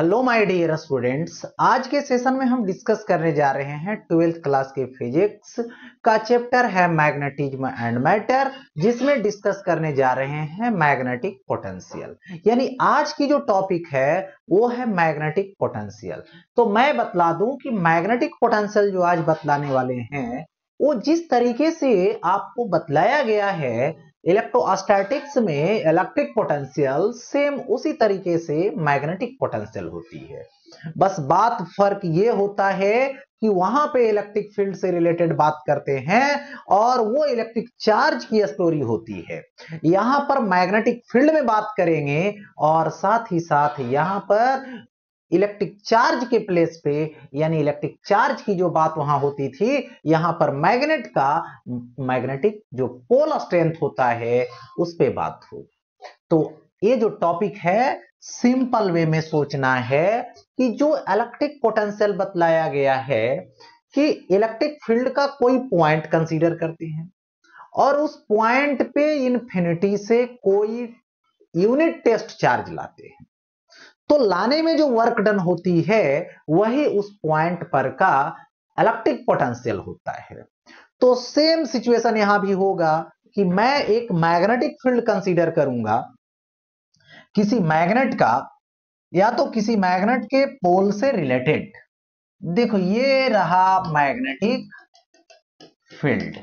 Hello my dear students, आज के session में हम डिस्कस करने जा रहे हैं 12th क्लास के फिजिक्स का चैप्टर है मैग्नेटिज्म एंड मैटर, जिसमें डिस्कस करने जा रहे हैं मैग्नेटिक पोटेंशियल। यानी आज की जो टॉपिक है वो है मैग्नेटिक पोटेंशियल। तो मैं बतला दूं कि मैग्नेटिक पोटेंशियल जो आज बतलाने वाले हैं वो जिस तरीके से आपको बतलाया गया है इलेक्ट्रोस्टैटिक्स में इलेक्ट्रिक पोटेंशियल, सेम उसी तरीके से मैग्नेटिक पोटेंशियल होती है। बस बात फर्क ये होता है कि वहां पे इलेक्ट्रिक फील्ड से रिलेटेड बात करते हैं और वो इलेक्ट्रिक चार्ज की स्टोरी होती है। यहां पर मैग्नेटिक फील्ड में बात करेंगे और साथ ही साथ यहां पर इलेक्ट्रिक चार्ज के प्लेस पे, यानी इलेक्ट्रिक चार्ज की जो बात वहां होती थी, यहां पर मैग्नेटिक जो पोल स्ट्रेंथ होता है उस पे बात हो। तो ये जो टॉपिक है सिंपल वे में सोचना है कि जो इलेक्ट्रिक पोटेंशियल बतलाया गया है कि इलेक्ट्रिक फील्ड का कोई पॉइंट कंसीडर करते हैं और उस पॉइंट पे इन्फिनिटी से कोई यूनिट टेस्ट चार्ज लाते हैं, तो लाने में जो वर्क डन होती है वही उस पॉइंट पर का इलेक्ट्रिक पोटेंशियल होता है। तो सेम सिचुएशन यहां भी होगा कि मैं एक मैग्नेटिक फील्ड कंसीडर करूंगा किसी मैग्नेट का, या तो किसी मैग्नेट के पोल से रिलेटेड। देखो ये रहा मैग्नेटिक फील्ड।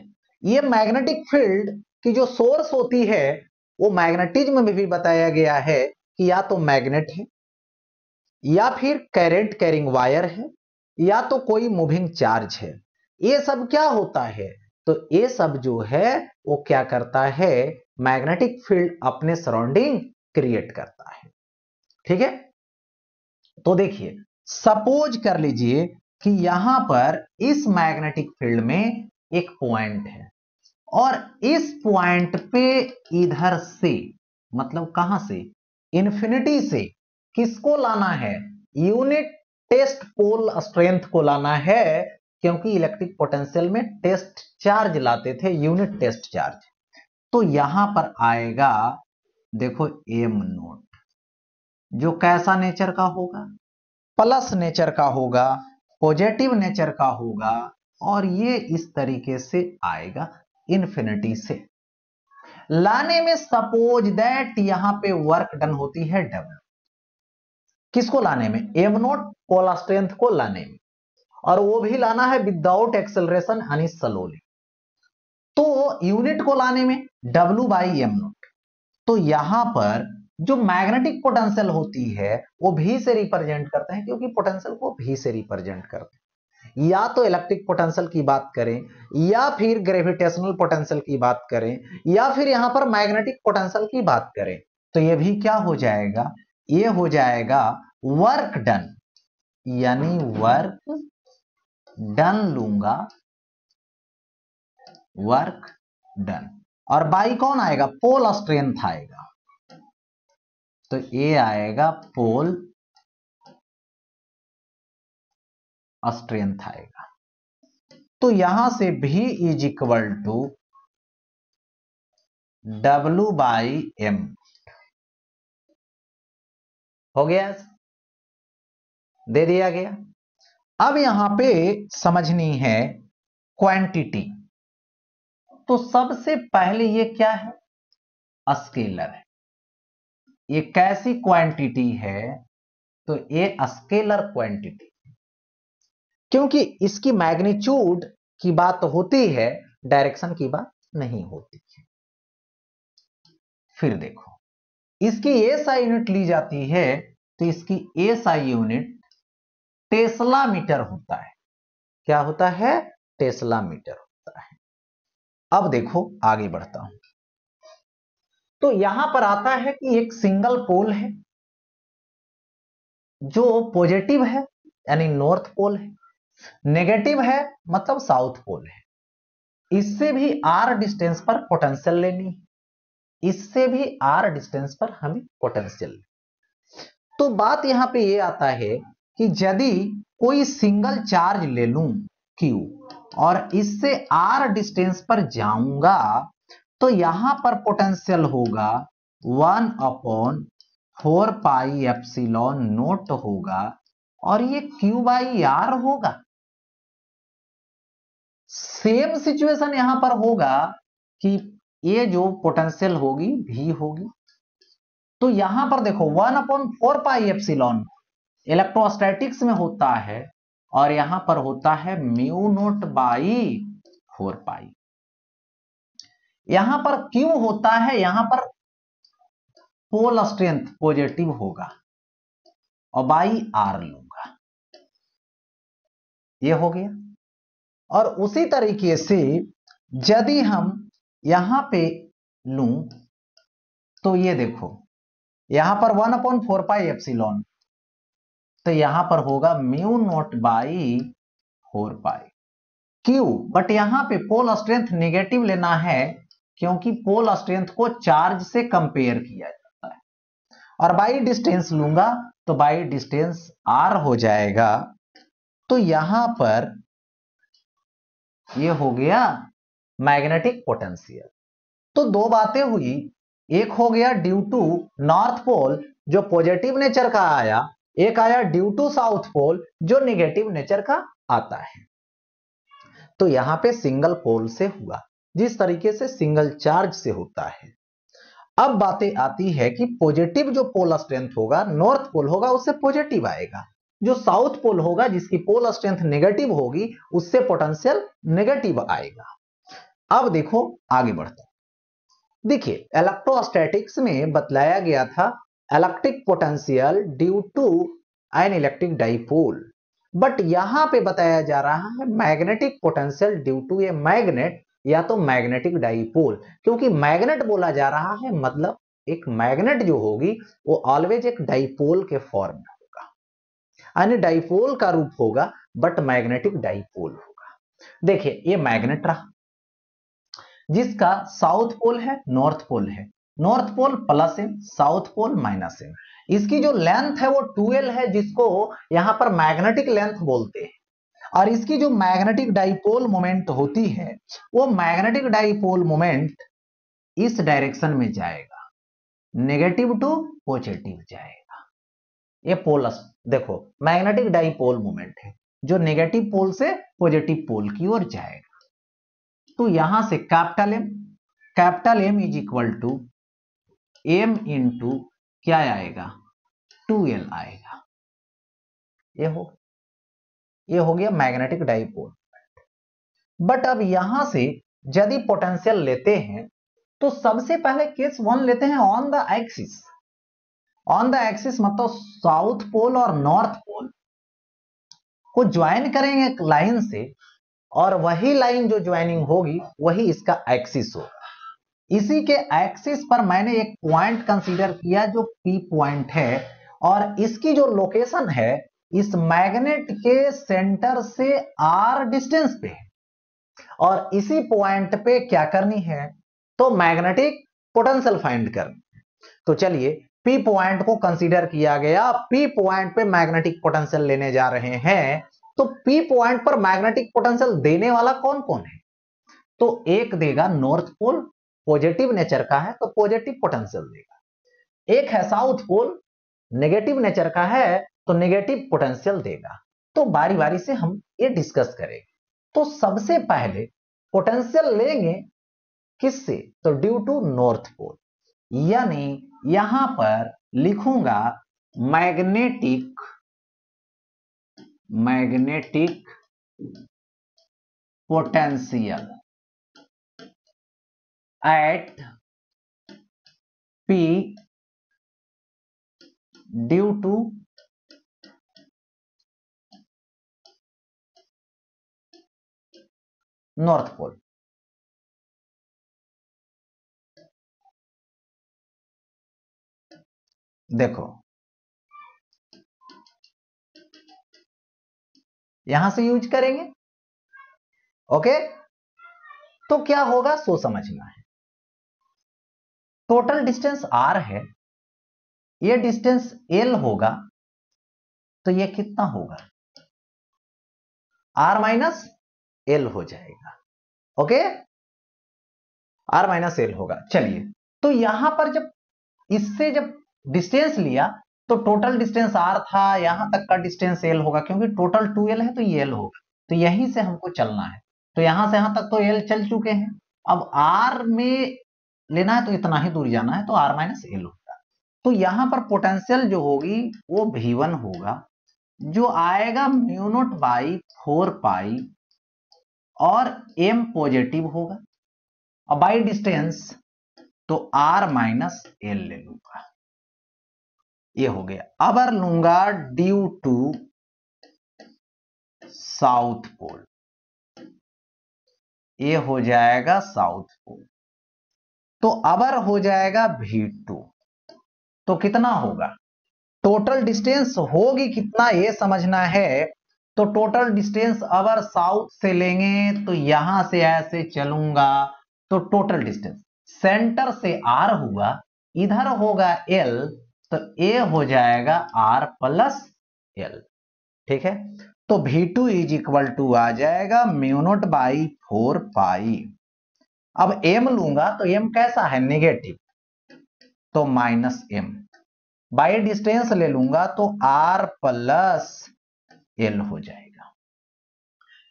ये मैग्नेटिक फील्ड की जो सोर्स होती है वो मैग्नेटिज्म में भी बताया गया है कि या तो मैग्नेट है, या फिर करंट कैरिंग वायर है, या तो कोई मूविंग चार्ज है। ये सब क्या होता है? तो ये सब जो है वो क्या करता है, मैग्नेटिक फील्ड अपने सराउंडिंग क्रिएट करता है। ठीक है, तो देखिए सपोज कर लीजिए कि यहां पर इस मैग्नेटिक फील्ड में एक पॉइंट है और इस पॉइंट पे इधर से, मतलब कहां से, इंफिनिटी से किसको लाना है, यूनिट टेस्ट पोल स्ट्रेंथ को लाना है, क्योंकि इलेक्ट्रिक पोटेंशियल में टेस्ट चार्ज लाते थे, यूनिट टेस्ट चार्ज। तो यहां पर आएगा, देखो एम नोट, जो कैसा नेचर का होगा, प्लस नेचर का होगा, पॉजिटिव नेचर का होगा, और ये इस तरीके से आएगा इन्फिनिटी से। लाने में सपोज दैट यहां पे वर्क डन होती है डब्ल्यू, किसको लाने में, एम नोट पोल स्ट्रेंथ को लाने में, और वो भी लाना है विदाउट एक्सेलरेशन यानी स्लोली। तो यूनिट को लाने में डब्ल्यू बाई एम नोट। तो यहां पर जो मैग्नेटिक पोटेंशियल होती है वो भी से रिप्रेजेंट करते हैं, क्योंकि पोटेंशियल को भी से रिप्रेजेंट करते हैं। या तो इलेक्ट्रिक पोटेंशियल की बात करें, या फिर ग्रेविटेशनल पोटेंशियल की बात करें, या फिर यहां पर मैग्नेटिक पोटेंशियल की बात करें, तो ये भी क्या हो जाएगा, ये हो जाएगा वर्क डन, यानी वर्क डन लूंगा, वर्क डन। और बाई कौन आएगा, पोल स्ट्रेंथ आएगा, तो ये आएगा पोल स्ट्रेंथ आएगा। तो यहां से भी is equal to W by M हो गया, दे दिया गया। अब यहां पे समझनी है क्वांटिटी। तो सबसे पहले ये क्या है, स्केलर है। ये कैसी क्वांटिटी है, तो ये स्केलर क्वांटिटी, क्योंकि इसकी मैग्नीट्यूड की बात होती है, डायरेक्शन की बात नहीं होती है। फिर देखो इसकी एसआई यूनिट ली जाती है, तो इसकी एसआई यूनिट टेस्ला मीटर होता है। क्या होता है, टेस्ला मीटर होता है। अब देखो आगे बढ़ता हूं, तो यहां पर आता है कि एक सिंगल पोल है जो पॉजिटिव है यानी नॉर्थ पोल है, नेगेटिव है मतलब साउथ पोल है। इससे भी आर डिस्टेंस पर पोटेंशियल लेनी है, इससे भी आर डिस्टेंस पर हमें पोटेंशियल। तो बात यहां पे ये आता है कि यदि कोई सिंगल चार्ज ले लूं Q और इससे R डिस्टेंस पर जाऊंगा, तो यहां पर पोटेंशियल होगा 1/r²। 4 पाई एप्सिलॉन नोट होगा और ये क्यू बाई आर होगा। सेम सिचुएशन यहां पर होगा कि ये जो पोटेंशियल होगी भी होगी। तो यहां पर देखो 1/4 पाई एप्सिलॉन इलेक्ट्रोस्टैटिक्स में होता है और यहां पर होता है म्यू नोट बाई 4 पाई। यहां पर क्यों होता है, यहां पर पोल स्ट्रेंथ पॉजिटिव होगा और बाई आर लूंगा, ये हो गया। और उसी तरीके से यदि हम यहां पे लूं तो ये देखो यहां पर 1/4 पाई एप्सिलॉन, तो यहां पर होगा mu naught by 4 pi Q. But यहां पे पोल स्ट्रेंथ नेगेटिव लेना है क्योंकि पोल स्ट्रेंथ को चार्ज से कंपेयर किया जाता है। और बाई डिस्टेंस लूंगा तो बाई डिस्टेंस आर हो जाएगा। तो यहां पर ये हो गया मैग्नेटिक पोटेंशियल। तो दो बातें हुई, एक हो गया ड्यू टू नॉर्थ पोल जो पॉजिटिव नेचर का आया, एक आया ड्यू टू साउथ पोल जो नेगेटिव नेचर का आता है। तो यहां पे सिंगल पोल से हुआ जिस तरीके से सिंगल चार्ज से होता है। अब बातें आती है कि पॉजिटिव जो पोल स्ट्रेंथ होगा नॉर्थ पोल होगा उससे पॉजिटिव आएगा, जो साउथ पोल होगा जिसकी पोल स्ट्रेंथ नेगेटिव होगी उससे पोटेंशियल नेगेटिव आएगा। अब देखो आगे बढ़ते देखिए इलेक्ट्रोस्टैटिक्स में बतलाया गया था electric potential due to an electric dipole, but यहां पे बताया जा रहा है magnetic potential due to a magnet या तो मैग्नेटिक डाइपोल। क्योंकि मैग्नेट बोला जा रहा है मतलब एक मैग्नेट जो होगी वो ऑलवेज एक डाइपोल के फॉर्म में होगा, यानी डाइपोल का रूप होगा बट मैग्नेटिक डाइपोल होगा। देखिए ये मैग्नेट रहा जिसका साउथ पोल है नॉर्थ पोल है, north pole plus M south pole minus M. इसकी जो लेंथ है वो 2l है जिसको यहां पर मैग्नेटिक लेंथ बोलते हैं। और इसकी जो मैग्नेटिक डाइपोल मोमेंट होती है वो मैग्नेटिक डाइपोल मोमेंट इस डायरेक्शन में जाएगा, नेगेटिव टू पॉजिटिव जाएगा। ये पोल देखो मैग्नेटिक डाइपोल मोमेंट है जो नेगेटिव पोल से पॉजिटिव पोल की ओर जाएगा। तो यहां से capital M is equal to M into क्या आएगा 2l आएगा। ये हो गया मैग्नेटिक डाइपोल। बट अब यहां से यदि पोटेंशियल लेते हैं तो सबसे पहले केस 1 लेते हैं on the axis. On the axis मतलब साउथ पोल और नॉर्थ पोल को ज्वाइन करेंगे एक लाइन से और वही लाइन जो ज्वाइनिंग होगी वही इसका एक्सिस होगा। इसी के एक्सिस पर मैंने एक पॉइंट कंसीडर किया जो पी पॉइंट है और इसकी जो लोकेशन है इस मैग्नेट के सेंटर से आर डिस्टेंस पे है और इसी पॉइंट पे क्या करनी है तो मैग्नेटिक पोटेंशियल फाइंड करनी है। तो चलिए पी पॉइंट को कंसीडर किया गया, पी पॉइंट पे मैग्नेटिक पोटेंशियल लेने जा रहे हैं। तो पी पॉइंट पर मैग्नेटिक पोटेंशियल देने वाला कौन कौन है तो एक देगा नॉर्थ पोल पॉजिटिव नेचर का है तो पॉजिटिव पोटेंशियल देगा, एक है साउथ पोल नेगेटिव नेचर का है तो नेगेटिव पोटेंशियल देगा। तो बारी बारी से हम ये डिस्कस करेंगे। तो सबसे पहले पोटेंशियल लेंगे किससे तो ड्यू टू नॉर्थ पोल, यानी यहां पर लिखूंगा magnetic potential at P due to north pole. देखो यहां से यूज करेंगे, ओके। तो क्या होगा सो समझना है। टोटल डिस्टेंस r है, ये डिस्टेंस l होगा तो ये कितना होगा r माइनस l हो जाएगा, ओके r माइनस l होगा। चलिए तो यहां पर जब इससे जब डिस्टेंस लिया तो टोटल डिस्टेंस r था, यहां तक का डिस्टेंस l होगा, क्योंकि टोटल 2l है तो ये l होगा, तो यहीं से हमको चलना है, तो यहां से यहां तक तो l चल चुके हैं, अब r में लेना है तो इतना ही दूर जाना है, तो r माइनस l होगा। तो यहां पर पोटेंशियल जो होगी वो v1 होगा, जो आएगा म्यू नॉट बाई 4 पाई, और m पॉजिटिव होगा, और बाई डिस्टेंस तो r माइनस l ले लूंगा, ये हो गया। अब लूंगा ड्यू टू साउथ पोल, ये हो जाएगा साउथ पोल, तो अबर हो जाएगा v2, तो कितना होगा, टोटल डिस्टेंस होगी कितना ये समझना है, तो टोटल डिस्टेंस अगर साउथ से लेंगे तो यहां से ऐसे चलूंगा, तो टोटल डिस्टेंस सेंटर से r हुआ, इधर होगा l, तो a हो जाएगा r प्लस l, ठीक है। तो v2 इज इक्वल टू आ जाएगा म्यू नॉट बाई 4 पाई, अब m लूंगा तो m कैसा है, नेगेटिव, तो माइनस m, बाई डिस्टेंस ले लूंगा तो r प्लस l हो जाएगा,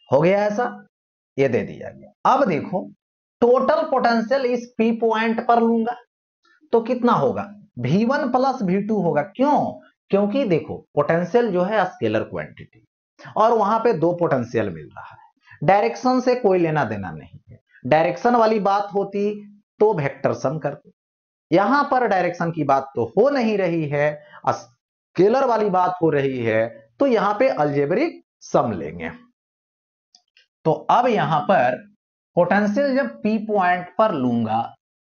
हो गया ऐसा, ये दे दिया गया। अब देखो टोटल पोटेंशियल इस p पॉइंट पर लूंगा तो कितना होगा, v1 प्लस v2 होगा, क्यों, क्योंकि देखो पोटेंशियल जो है स्केलर क्वांटिटी, और वहां पे दो पोटेंशियल मिल रहा है, डायरेक्शन से कोई लेना देना नहीं है, डायरेक्शन वाली बात होती तो वेक्टर सम करते, यहां पर डायरेक्शन की बात तो हो नहीं रही है, स्केलर वाली बात हो रही है, तो यहां पे अलजेब्रिक सम लेंगे। तो अब यहां पर पोटेंशियल जब P पॉइंट पर लूंगा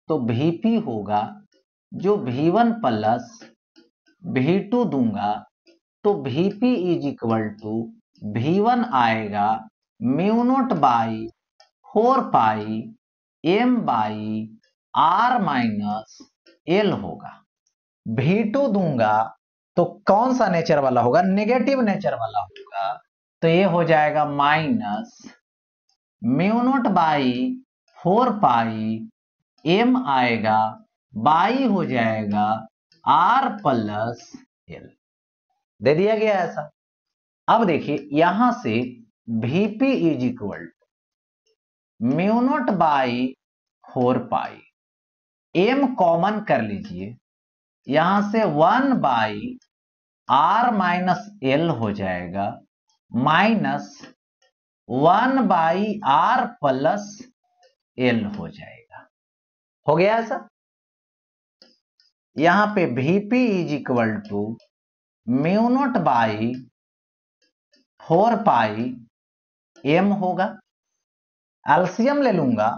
तो Vp होगा, जो V1 प्लस V2 दूंगा तो Vp is equal to V1 आएगा mu not by 4 pi m by r minus l होगा, V2 दूंगा तो कौन सा नेचर वाला होगा, नेगेटिव नेचर वाला होगा, तो ये हो जाएगा minus mu naught by 4 pi m आएगा, बाई हो जाएगा r प्लस l, दे दिया गया ऐसा। अब देखिए यहां से Vp is equal mu naught by 4 pi, m common कर लीजिए, यहां से 1 बाई r माइनस l हो जाएगा, minus 1 by r plus l हो जाएगा, हो गया ऐसा। यहां पे Vp is equal to mu not by 4 pi m होगा, एलसीएम ले लूंगा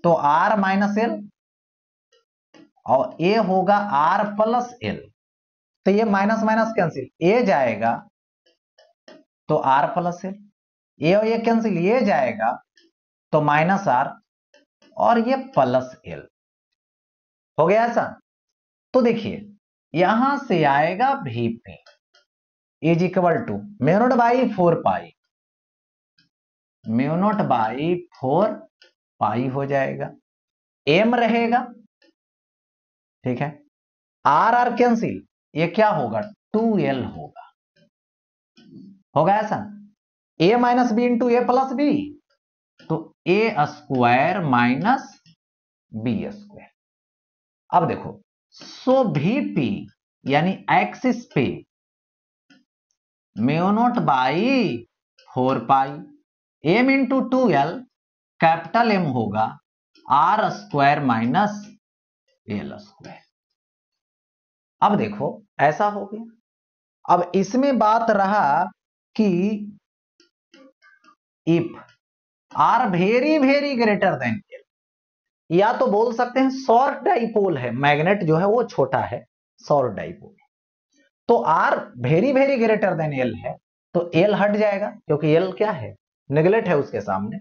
तो r माइनस l, और a होगा r प्लस l, तो ये माइनस माइनस कैंसिल, a जाएगा तो r प्लस l, ये और ये कैंसिल, ये जाएगा तो माइनस r, और ये प्लस l, हो गया ऐसा। तो देखिए यहां से आएगा Vp is equal to mu not by 4 pi, mu not by 4 pi हो जाएगा, m रहेगा, ठीक है, r कैंसिल, ये क्या होगा 2l होगा ऐसा, a minus b into a plus b, तो a square minus b square. अब देखो सो Vp यानी एक्सिस पे mu not by 4 pi m into 2l, capital M होगा r square minus l square. अब देखो ऐसा हो गया। अब इसमें बात रहा कि if r very very greater than l, या तो बोल सकते हैं शॉर्ट डाइपोल है, मैग्नेट जो है वो छोटा है, शॉर्ट डाइपोल, तो r very very greater than l है, तो एल हट जाएगा क्योंकि एल क्या है, नेगलेक्ट है उसके सामने,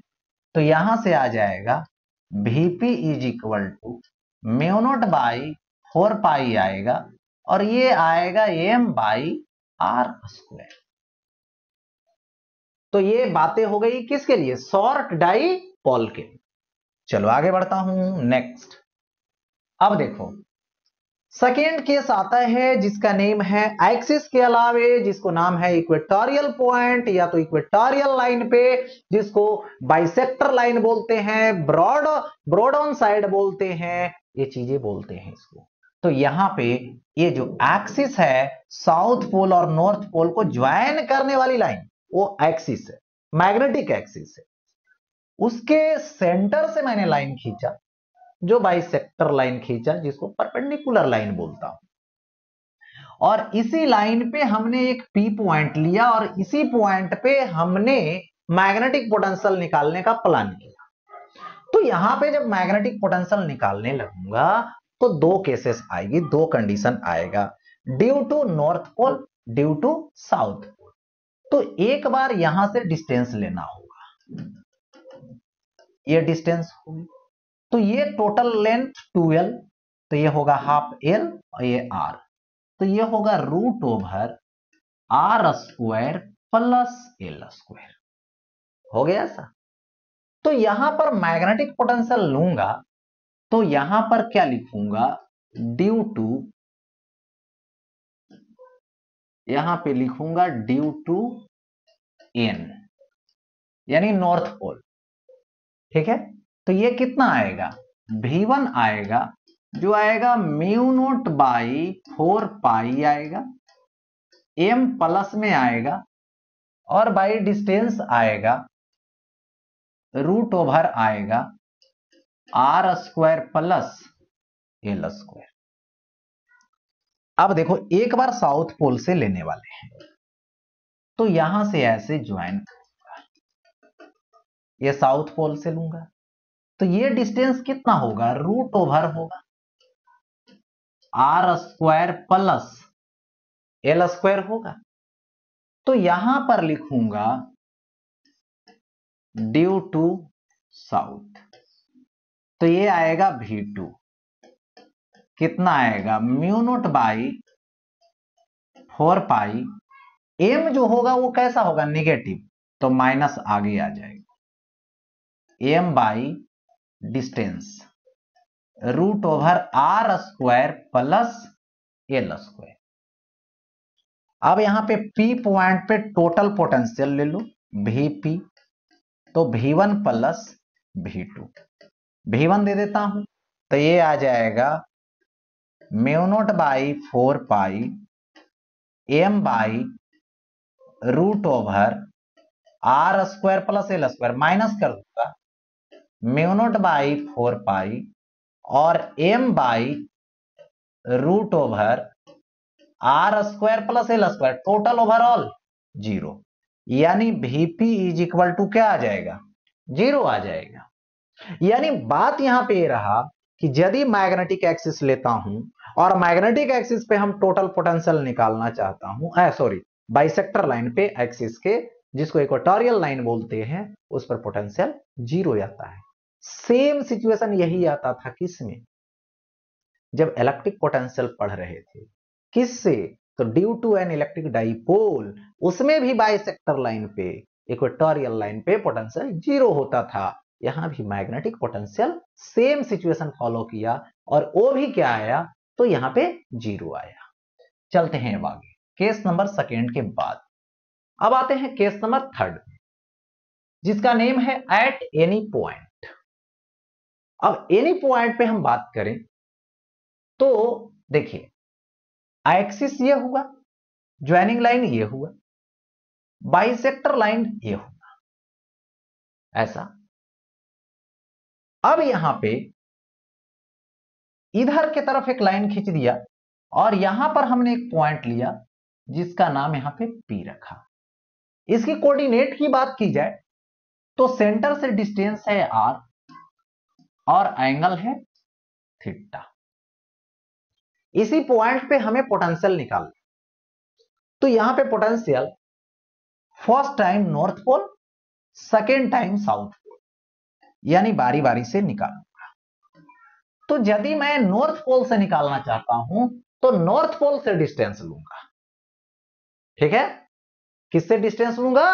तो यहां से आ जाएगा Vp is equal to mu not by 4 pi आएगा, और ये आएगा m बाई आर स्क्वायर। तो ये बातें हो गई किसके लिए, शॉर्ट डाइपोल के लिए। चलो आगे बढ़ता हूं नेक्स्ट। अब देखो सेकेंड केस आता है जिसका नेम है एक्सिस के अलावे, जिसको नाम है इक्वेटोरियल पॉइंट या तो इक्वेटोरियल लाइन पे, जिसको बाइसेक्टर लाइन बोलते हैं, ब्रॉड ऑन साइड बोलते हैं, ये चीजें बोलते हैं इसको। तो यहां पे ये जो एक्सिस है साउथ पोल और नॉर्थ पोल को ज्वाइन करने वाली लाइन, वो एक्सिस है, मैग्नेटिक एक्सिस है। उसके सेंटर से मैंने लाइन खींचा, जो बाइसेक्टर लाइन खींचा, जिसको परपेंडिकुलर लाइन बोलता हूं, और इसी लाइन पे हमने एक पी पॉइंट लिया और इसी पॉइंट पे हमने मैग्नेटिक पोटेंशियल निकालने का प्लान किया। तो यहां पे जब मैग्नेटिक पोटेंशियल निकालने लगूंगा तो दो केसेस आएगी, दो कंडीशन आएगा, due to north pole, due to south pole. तो एक बार यहां से डिस्टेंस लेना होगा, ये डिस्टेंस होगी, तो ये टोटल लेंथ 2l, तो ये होगा हाफ l और ये r, तो ये होगा root over r square plus l square. हो गया ऐसा। तो यहां पर मैग्नेटिक पोटेंशियल लूंगा तो यहां पर क्या लिखूंगा, ड्यू टू, यहां पे लिखूंगा ड्यू टू n, यानी नॉर्थ पोल। ठीक है, तो ये कितना आएगा, v1 आएगा, जो आएगा म्यू नोट बाई 4 पाई आएगा, m प्लस में आएगा, और बाई डिस्टेंस आएगा रूट ओवर आएगा r square plus l square. अब देखो एक बार साउथ पोल से लेने वाले हैं, तो यहां से ऐसे ज्वाइन करूंगा, ये साउथ पोल से लूंगा, तो ये डिस्टेंस कितना होगा, रूट ओवर होगा r square plus l square होगा। तो यहां पर लिखूंगा ड्यू टू साउथ, तो ये आएगा v2, कितना आएगा, mu naught by 4 pi, m जो होगा वो कैसा होगा, नेगेटिव, तो माइनस आगे आ जाएगा, m बाई distance root over r square plus l square. अब यहां पे p पॉइंट पे टोटल पोटेंशियल ले लो, vp, तो v1 प्लस v2, v1 दे देता हूं, तो ये आ जाएगा mu naught by 4 pi m by root over r square plus l square, minus कर दूंगा म्यू नोट बाई 4 पाई और m by root over r square plus l square, total overall 0, यानी vp इज इक्वल टू क्या आ जाएगा, 0 आ जाएगा। यानी बात यहां पे रहा कि यदि मैग्नेटिक एक्सिस लेता हूं और मैग्नेटिक एक्सिस पे हम टोटल पोटेंशियल निकालना चाहता हूं, सॉरी बाइसेक्टर लाइन पे एक्सिस के, जिसको इक्वेटोरियल लाइन बोलते हैं, उस पर पोटेंशियल 0 आता है। सेम सिचुएशन यही आता था किसमें, जब इलेक्ट्रिक पोटेंशियल पढ़ रहे थे, किससे, तो due to an electric dipole, उसमें भी बाइसेक्टर लाइन पे, इक्वेटोरियल लाइन पे पोटेंशियल 0 होता था। यहां भी magnetic potential same situation follow किया और वो भी क्या आया, तो यहां पे 0 आया। चलते हैं अब आगे, केस नंबर सेकेंड के बाद अब आते हैं केस नंबर थर्ड, जिसका नेम है एट एनी पॉइंट। अब एनी पॉइंट पे हम बात करें तो देखिए, एक्सिस ये हुआ, ज्वाइनिंग लाइन ये हुआ, बाइसेक्टर लाइन ये हुआ, ऐसा। अब यहां पे इधर की तरफ एक लाइन खींच दिया और यहां पर हमने एक पॉइंट लिया जिसका नाम यहां पे P रखा। इसकी कोऑर्डिनेट की बात की जाए तो सेंटर से डिस्टेंस है r और एंगल है थीटा। इसी पॉइंट पे हमें पोटेंशियल निकालना, तो यहां पे potential first time north pole, second time south pole, यानी बारी बारी से निकालूंगा। तो यदि मैं नॉर्थ पोल से निकालना चाहता हूं तो नॉर्थ पोल से डिस्टेंस लूंगा, ठीक है, किससे डिस्टेंस लूंगा,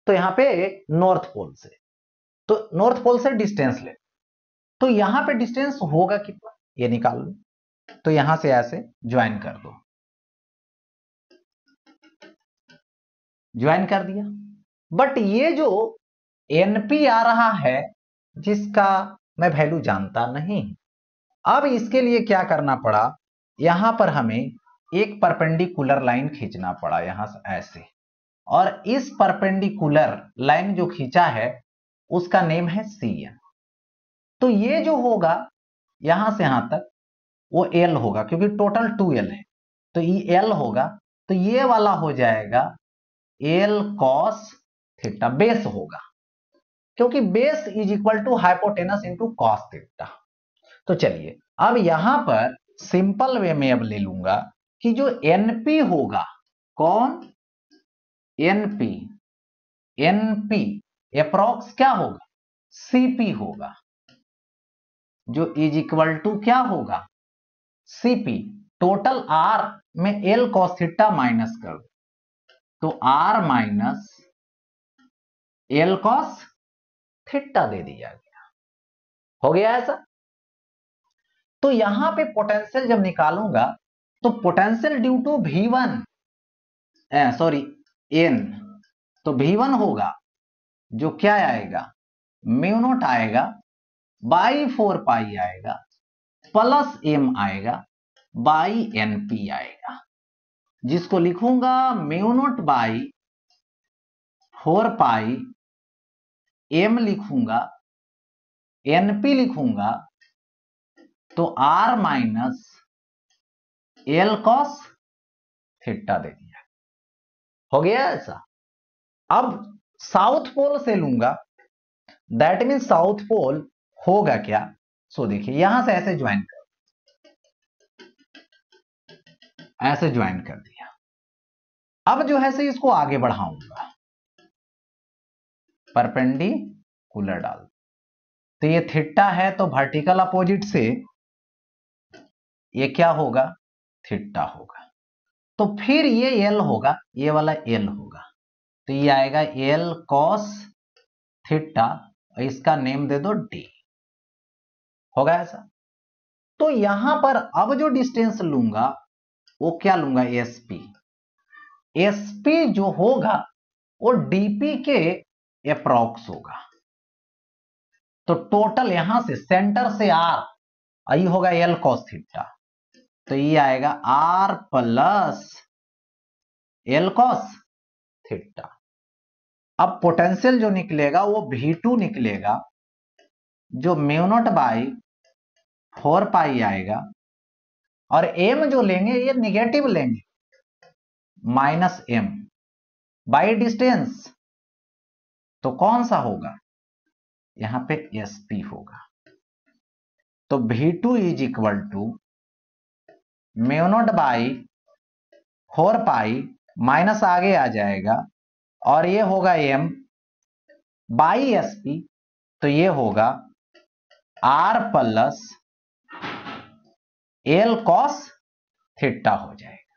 तो यहां पे नॉर्थ पोल से, तो नॉर्थ पोल से डिस्टेंस ले, तो यहां पे डिस्टेंस होगा कितना, ये निकाल लो, तो यहां से ऐसे ज्वाइन कर दो, ज्वाइन कर दिया। बट ये जो एनपी आ रहा है जिसका मैं वैल्यू जानता नहीं, अब इसके लिए क्या करना पड़ा, यहां पर हमें एक परपेंडिकुलर लाइन खींचना पड़ा यहां से ऐसे, और इस परपेंडिकुलर लाइन जो खींचा है उसका नेम है सी एन। तो ये जो होगा यहां से यहां तक वो एल होगा, क्योंकि टोटल 2l है, तो ये एल होगा। तो ये वाला हो जाएगा एल कॉस थीटा, बेस होगा, क्योंकि base is equal to hypotenuse into cos theta. तो चलिए अब यहां पर सिंपल वे में अब ले लूंगा कि जो एनपी होगा, कौन, एनपी, एनपी अप्रॉक्स क्या होगा, सीपी होगा, जो इज इक्वल टू क्या होगा, सीपी, टोटल आर में एल कॉस थीटा माइनस कर दो, तो R minus L cos theta दे दिया गया। हो गया ऐसा। तो यहां पे पोटेंशियल जब निकालूंगा तो potential due to V1, sorry N, तो V1 होगा जो क्या आएगा, म्यू नॉट आएगा बाई 4 पाई आएगा प्लस एम आएगा बाई एनपी आएगा, जिसको लिखूंगा mu not by 4 pi, M लिखूंगा, एनपी लिखूंगा, तो R minus L cos theta दे दिया। हो गया ऐसा। अब साउथ पोल से लूंगा, दैट मीन साउथ पोल होगा क्या, सो देखिए यहां से ऐसे ज्वाइन कर, ऐसे ज्वाइन कर दिया। अब जो है से इसको आगे बढ़ाऊंगा, परपेंडिकुलर डाल, तो ये थीटा है तो वर्टिकल अपोजिट से ये क्या होगा, थीटा होगा। तो फिर ये एल होगा, ये वाला एल होगा, तो ये आएगा एल कॉस थीटा, इसका नेम दे दो डी। होगा ऐसा। तो यहां पर अब जो डिस्टेंस लूंगा वो क्या लूंगा, एसपी। एसपी जो होगा वो डीपी के अप्रॉक्स होगा। तो टोटल यहां से सेंटर से आर, आई होगा एल कॉस थीटा, तो ये आएगा r plus l cos theta. अब पोटेंशियल जो निकलेगा वो V2 निकलेगा, जो म्यू नॉट बाई 4 पाई आएगा, और एम जो लेंगे ये निगेटिव लेंगे, माइनस एम बाई डिस्टेंस, तो कौन सा होगा, यहां पे एसपी होगा। तो V2 is equal to mu not by 4 pi, minus आगे आ जाएगा, और ये होगा एम बाई एसपी, तो ये होगा r plus l cos theta हो जाएगा।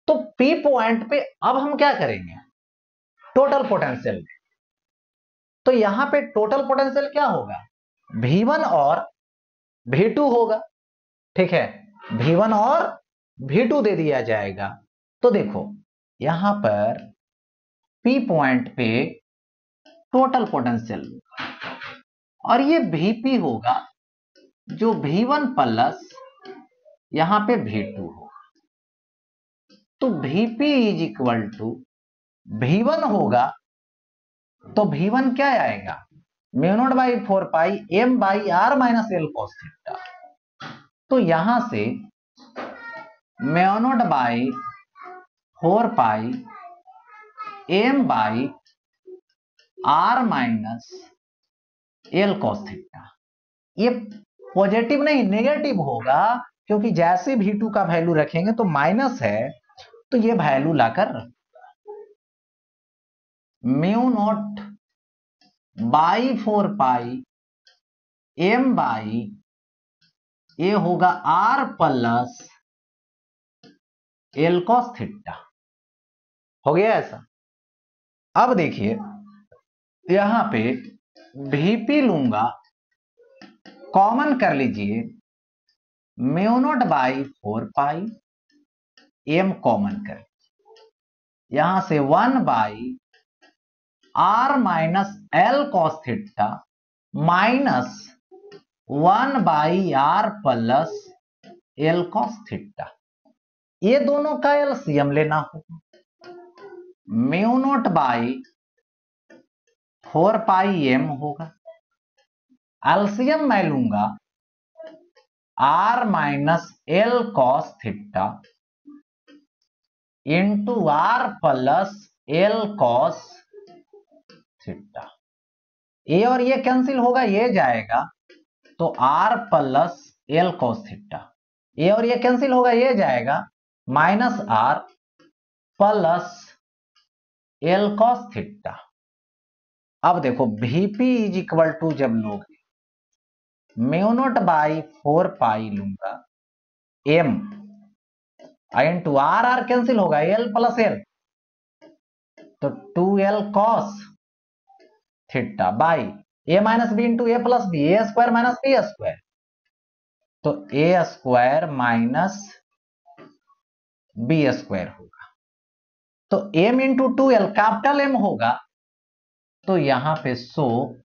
तो पी पॉइंट पे अब हम क्या करेंगे, टोटल पोटेंशियल। तो यहां पे टोटल पोटेंशियल क्या होगा, V1 और V2 होगा, ठीक है, V1 और V2 दे दिया जाएगा। तो देखो यहां पर P पॉइंट पे टोटल पोटेंशियल, और ये VP होगा जो V1 प्लस यहां पे V2 होगा। तो VP is equal to V1 होगा, तो V1 क्या आएगा, mu not by 4 pi m by r minus L cos theta. तो यहां से mu not by 4 pi m by r minus L cos theta, ये पॉजिटिव नहीं नेगेटिव होगा, क्योंकि जैसे V2 का वैल्यू रखेंगे तो माइनस है, तो ये वैल्यू लाकर mu not by 4 pi m by ये होगा r plus l cos theta. हो गया ऐसा। अब देखिए यहां पे VP लूंगा, कॉमन कर लीजिए, mu not by 4 pi, m common करें, यहां से 1/r-l cos theta minus 1/r+l cos theta, ये दोनों का एलसीएम लेना होगा। Mu not by 4 pi m होगा, एलसीएम मैं लूंगा r-l cos theta into r+l cos theta, ये और ये कैंसिल होगा, ये जाएगा तो r+l cos थीटा, ये और ये कैंसिल होगा, ये जाएगा -r+l cos थीटा। अब देखो Vp इज इक्वल टू जब लोगे म्यू नॉट बाई 4 पाई लूंगा m इंटू r कैंसिल होगा, l+l तो 2l cos theta by a minus b into a plus b, a square minus b square, तो a square minus b square होगा, तो m into 2l capital M होगा, तो यहां पे so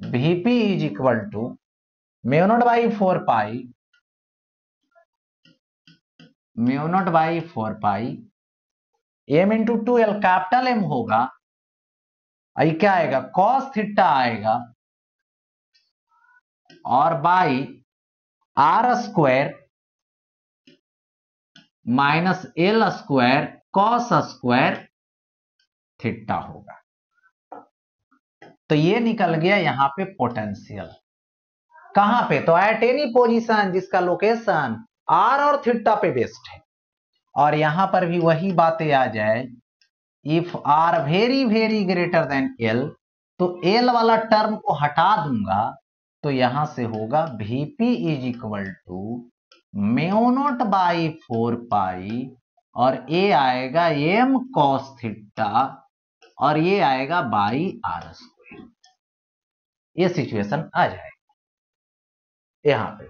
Vp is equal to mu not by 4 pi m into 2l capital M होगा, आई क्या आएगा cos थीटा आएगा, और by r square minus l square cos square theta होगा। तो ये निकल गया यहां पे पोटेंशियल, कहां पे, तो एट एनी पोजीशन जिसका लोकेशन r और थीटा पे बेस्ड है। और यहां पर भी वही बातें आ जाए, if r very very greater than l, तो l वाला टर्म को हटा दूंगा, तो यहां से होगा Vp is equal to mu not by 4 pi, और ये आएगा m cos थीटा, और ये आएगा बाई r स्क्वायर, ये सिचुएशन आ जाएगा यहां पे।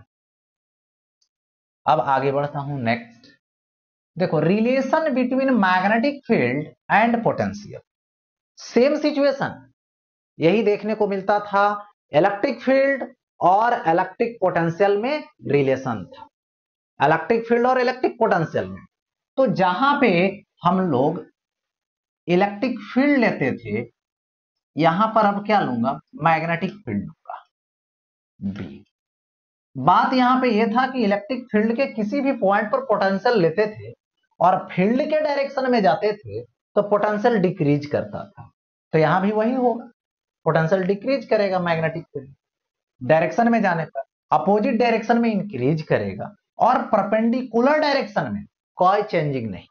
अब आगे बढ़ता हूं नेक्स्ट, देखो relation between magnetic field and potential, same situation यही देखने को मिलता था, इलेक्ट्रिक फील्ड और इलेक्ट्रिक पोटेंशियल में रिलेशन था, इलेक्ट्रिक फील्ड और इलेक्ट्रिक पोटेंशियल में। तो जहां पे हम लोग इलेक्ट्रिक फील्ड लेते थे, यहां पर अब क्या लूंगा, मैग्नेटिक फील्ड लूंगा बी। बात यहां पे यह था कि इलेक्ट्रिक फील्ड के किसी भी पॉइंट पर पोटेंशियल लेते थे और फील्ड के डायरेक्शन में जाते थे तो पोटेंशियल डिक्रीज करता था, तो यहां भी वही होगा, पोटेंशियल डिक्रीज करेगा मैग्नेटिक फील्ड, डायरेक्शन में जाने पर अपोजिट डायरेक्शन में इंक्रीज करेगा, और परपेंडिकुलर डायरेक्शन में कोई चेंजिंग नहीं,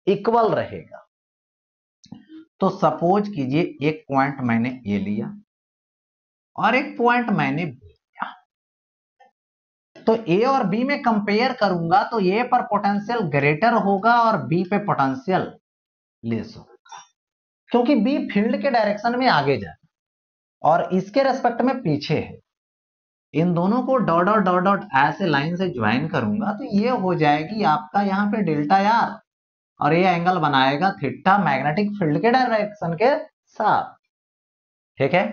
इक्वल रहेगा। तो सपोज कीजिए एक पॉइंट मैंने ए लिया और एक पॉइंट मैंने बी लिया, तो ए और बी में कंपेयर करूंगा तो ए पर पोटेंशियल ग्रेटर होगा और बी पे पोटेंशियल लेस होगा, क्योंकि बी फील्ड के डायरेक्शन में आगे जा और इसके रेस्पेक्ट में पीछे है। इन दोनों co dot dot dot dot ऐसे लाइन से ज्वाइन करूंगा तो ये हो जाएगी आपका यहाँ पे डेल्टा आर, और ये एंगल बनाएगा थीटा मैग्नेटिक फील्ड के डायरेक्शन के साथ, ठीक है।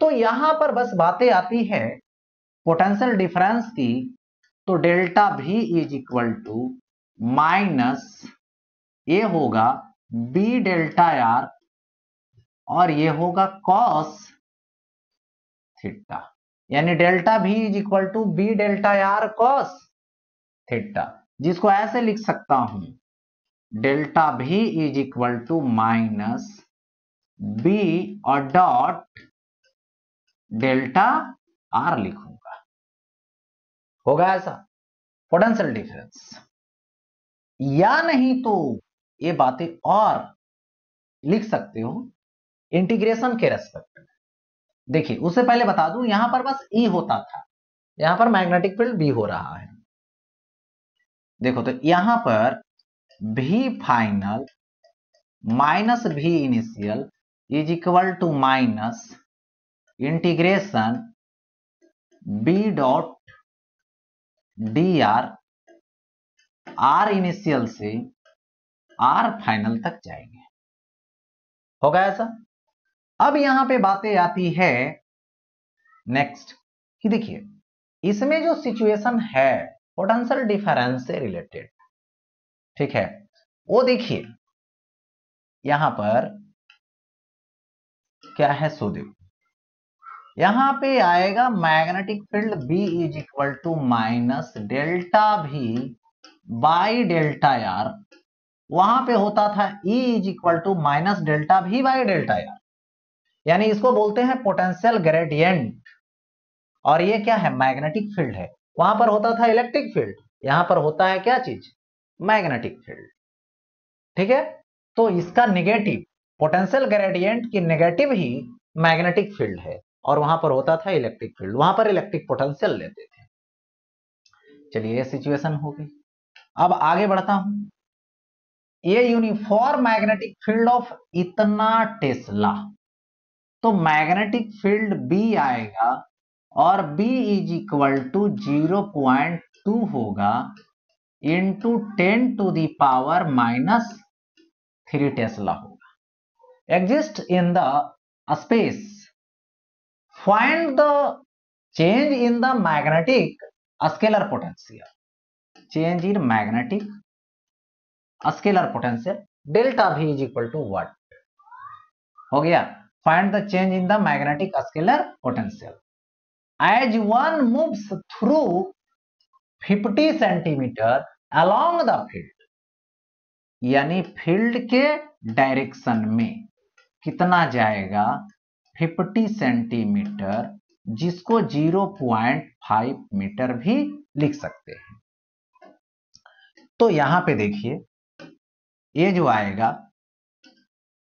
तो यहां पर बस बातें आती है पोटेंशियल डिफरेंस की, तो delta V is equal to minus ये होगा बी डेल्टा आर, और ये होगा कॉस थीटा, यानी delta V is equal to B delta r cos theta, जिसको ऐसे लिख सकता हूं delta V is equal to minus B और डॉट डेल्टा आर लिखूंगा, होगा ऐसा पोटेंशियल डिफरेंस। या नहीं तो ये बातें और लिख सकते हो इंटीग्रेशन के रेस्पेक्ट में। देखिए उससे पहले बता दूं, यहां पर बस ई होता था, यहां पर मैग्नेटिक फील्ड बी हो रहा है। देखो तो यहां पर भी final minus V initial is equal to minus integration B dot d r initial से आर फाइनल तक जाएंगे। होगा ऐसा। अब यहां पे बातें आती है नेक्स्ट कि देखिए इसमें जो सिचुएशन है पोटेंशियल डिफरेंस से रिलेटेड, ठीक है, वो देखिए यहां पर क्या है सो देखो, यहां पे आएगा magnetic field B is equal to minus delta V by delta r. वहां पे होता था E is equal to minus delta V by delta r, यानी इसको बोलते हैं पोटेंशियल ग्रेडियंट। और ये क्या है, मैग्नेटिक फील्ड है। वहां पर होता था इलेक्ट्रिक फील्ड, यहां पर होता है क्या चीज, मैग्नेटिक फील्ड। ठीक है, तो इसका नेगेटिव, पोटेंशियल ग्रेडियंट की नेगेटिव ही मैग्नेटिक फील्ड है, और वहां पर होता था इलेक्ट्रिक फील्ड, वहां पर इलेक्ट्रिक पोटेंशियल लेते थे। चलिए ये सिचुएशन हो गई। अब आगे बढ़ता हूं, ये यूनिफॉर्म मैग्नेटिक फील्ड ऑफ इतना टेस्ला, तो मैग्नेटिक फील्ड B आएगा और B इज इक्वल टू 0.2 होगा into 10 to the power minus 3 tesla होगा। Exist in the space, find the change in the magnetic scalar potential, change in magnetic scalar potential delta V is equal to what हो गया, find the change in the magnetic scalar potential as one moves through 50 centimetre along the field, यानी field के direction में कितना जाएगा, 50 centimetre, जिसको 0.5 metre भी लिख सकते हैं। तो यहां पे देखिए ये जो आएगा,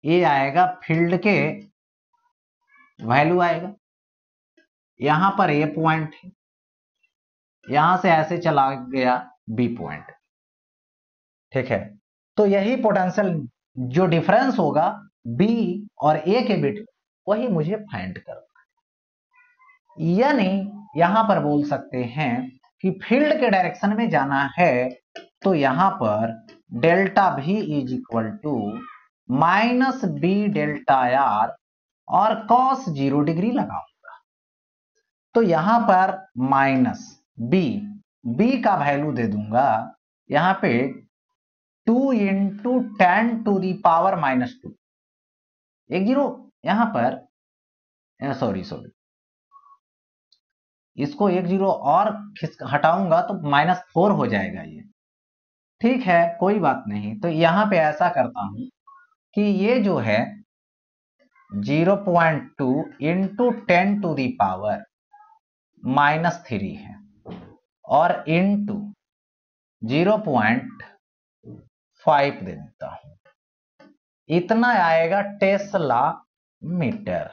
ये आएगा फील्ड के वैल्यू आएगा, यहां पर ए पॉइंट है, यहां से ऐसे चला गया बी पॉइंट, ठीक है। तो यही पोटेंशियल जो डिफरेंस होगा बी और ए के बीच, वही मुझे फाइंड करना है। यानी यहां पर बोल सकते हैं कि फील्ड के डायरेक्शन में जाना है, तो यहां पर delta V is equal to minus B delta r और cos 0 डिग्री लगाऊंगा। तो यहां पर माइनस B का वैल्यू दे दूंगा यहां पे 2 into 10 to the power minus 2, एक जीरो यहां पर, सॉरी इसको एक जीरो और हटाऊंगा तो -4 हो जाएगा ये, ठीक है कोई बात नहीं। तो यहां पे ऐसा करता हूं कि ये जो है 0.2 इंटू 10 टू दी पावर -3 है और इंटू 0.5 दे देता हूं, इतना आएगा टेस्ला मीटर।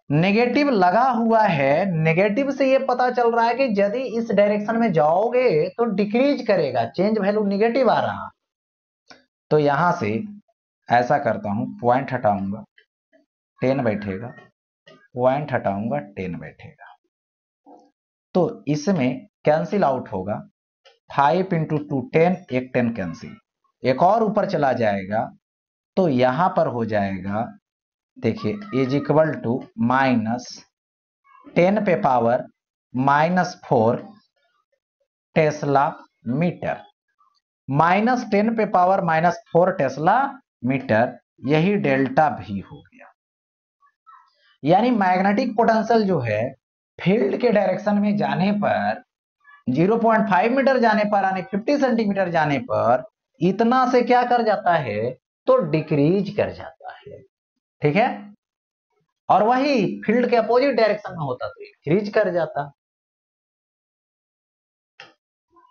नेगेटिव लगा हुआ है, नेगेटिव से ये पता चल रहा है कि यदि इस डायरेक्शन में जाओगे तो डिक्रीज करेगा, चेंज वैल्यू नेगेटिव आ रहा। तो यहां से ऐसा करता हूं, पॉइंट हटाऊंगा 10 बैठेगा, पॉइंट हटाऊंगा 10 बैठेगा, तो इसमें कैंसिल आउट होगा, 5 इंटू 2 10, एक 10 कैंसिल, एक और ऊपर चला जाएगा, तो यहां पर हो जाएगा देखिए इज इक्वल टू माइनस 10 पे पावर -4 टेस्ला मीटर, -10 पे पावर -4 टेस्ला मीटर, यही डेल्टा V हो गया। यानी मैग्नेटिक पोटेंशियल जो है फील्ड के डायरेक्शन में जाने पर 0.5 मीटर जाने पर, यानी 50 सेंटीमीटर जाने पर इतना से क्या कर जाता है, तो डिक्रीज कर जाता है, ठीक है। और वही फील्ड के अपोजिट डायरेक्शन में होता तो इंक्रीज कर जाता।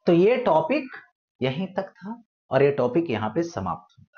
तो ये टॉपिक यहीं तक था और ये टॉपिक यहां पे समाप्त हुआ।